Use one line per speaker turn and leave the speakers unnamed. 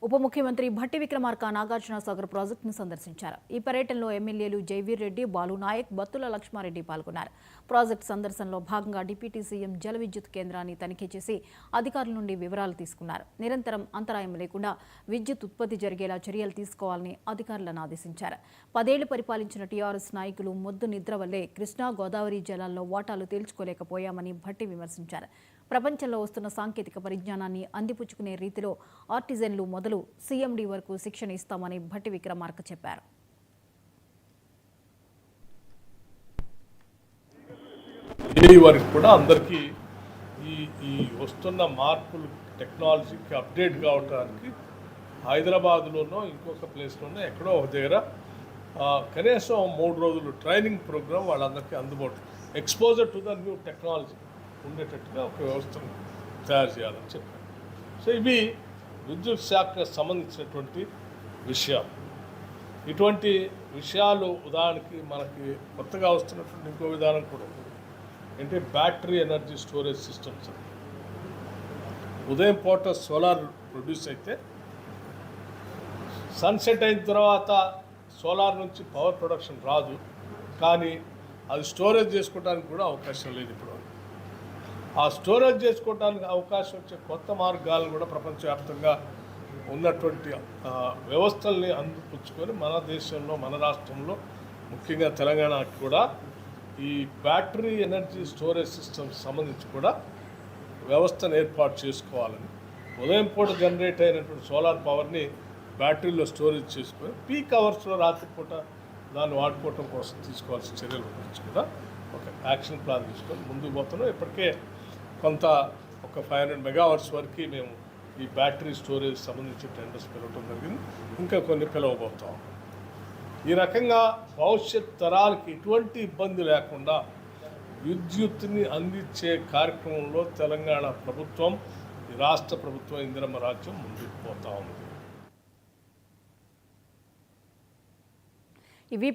ఉప ముఖ్యమంత్రి భట్టి విక్రమార్క నాగార్జున సాగర్ ప్రాజెక్టును సందర్శించారు. ఈ పర్యటనలో ఎమ్మెల్యేలు జైవీర్ రెడ్డి, బాలు నాయక్, బత్తుల లక్ష్మారెడ్డి పాల్గొన్నారు. ప్రాజెక్టు సందర్శనలో భాగంగా డిప్యూటీ సీఎం జల విద్యుత్ కేంద్రాన్ని తనిఖీ చేసి అధికారుల నుండి వివరాలు తీసుకున్నారు. నిరంతరం అంతరాయం లేకుండా విద్యుత్ ఉత్పత్తి జరిగేలా చర్యలు తీసుకోవాలని అధికారులను ఆదేశించారు. 10 ఏళ్లు పరిపాలించిన టీఆర్ఎస్ నాయకులు మొద్దు నిద్ర వల్లే కృష్ణా, గోదావరి జలాల్లో వాటాలు తేల్చుకోలేకపోయామని భట్టి విమర్శించారు. ప్రపంచంలో వస్తున్న సాంకేతిక పరిజ్ఞానాన్ని అందిపుచ్చుకునే రీతిలో ఆర్టిజన్లు మొదలు సీఎండీ వరకు శిక్షణ ఇస్తామని భట్టి విక్రమార్క చెప్పారు.
వరకు కూడా అందరికీ ఈ వస్తున్న మార్పులు టెక్నాలజీకి అప్డేట్ కావడానికి హైదరాబాద్లోనో ఇంకొక ప్లేస్లోనో ఎక్కడో ఒక దగ్గర కనీసం 3 రోజులు ట్రైనింగ్ ప్రోగ్రామ్ వాళ్ళందరికీ అందుబాటు exposure to the new technology ఉండేటట్టుగా ఒక వ్యవస్థను తయారు చేయాలని చెప్పారు. సో ఇవి విద్యుత్ శాఖకు సంబంధించినటువంటి విషయాలు. ఇటువంటి విషయాలు ఉదాహరణకి మనకి కొత్తగా వస్తున్నటువంటి ఇంకో విధానం కూడా ఉంది. అంటే బ్యాటరీ ఎనర్జీ స్టోరేజ్ సిస్టమ్స్. ఉదయం పూట సోలార్ ప్రొడ్యూస్ అయితే సన్సెట్ అయిన తర్వాత సోలార్ నుంచి పవర్ ప్రొడక్షన్ రాదు, కానీ అది స్టోరేజ్ చేసుకోవడానికి కూడా అవకాశం లేదు. ఇప్పుడు ఆ స్టోరేజ్ చేసుకోవడానికి అవకాశం వచ్చే కొత్త మార్గాలను కూడా ప్రపంచవ్యాప్తంగా ఉన్నటువంటి వ్యవస్థల్ని అందిపుచ్చుకొని మన దేశంలో, మన రాష్ట్రంలో, ముఖ్యంగా తెలంగాణకు కూడా ఈ బ్యాటరీ ఎనర్జీ స్టోరేజ్ సిస్టమ్స్ సంబంధించి కూడా వ్యవస్థను ఏర్పాటు చేసుకోవాలని, ఉదయం పూట జనరేట్ అయినటువంటి సోలార్ పవర్ని బ్యాటరీలో స్టోరేజ్ చేసుకొని పీక్ అవర్స్లో రాత్రిపూట దాన్ని వాడుకోవటం కోసం తీసుకోవాల్సిన చర్యల గురించి కూడా ఒక యాక్షన్ ప్లాన్ తీసుకొని ముందుకు పోతున్నాం. ఇప్పటికే కొంత ఒక 500 మెగావాట్స్ వరకు మేము ఈ బ్యాటరీ స్టోరేజ్ సంబంధించి టెండర్స్ పిలవటం జరిగింది. ఇంకా కొన్ని పిలవబోతాం. ఈ రకంగా భవిష్యత్ తరాలకి ఎటువంటి ఇబ్బంది లేకుండా విద్యుత్తుని అందించే కార్యక్రమంలో తెలంగాణ ప్రభుత్వం, ఈ రాష్ట్ర ప్రభుత్వం, ఇందిరమ్మ రాజ్యం ముందుకు పోతా ఉంది.
ఇవి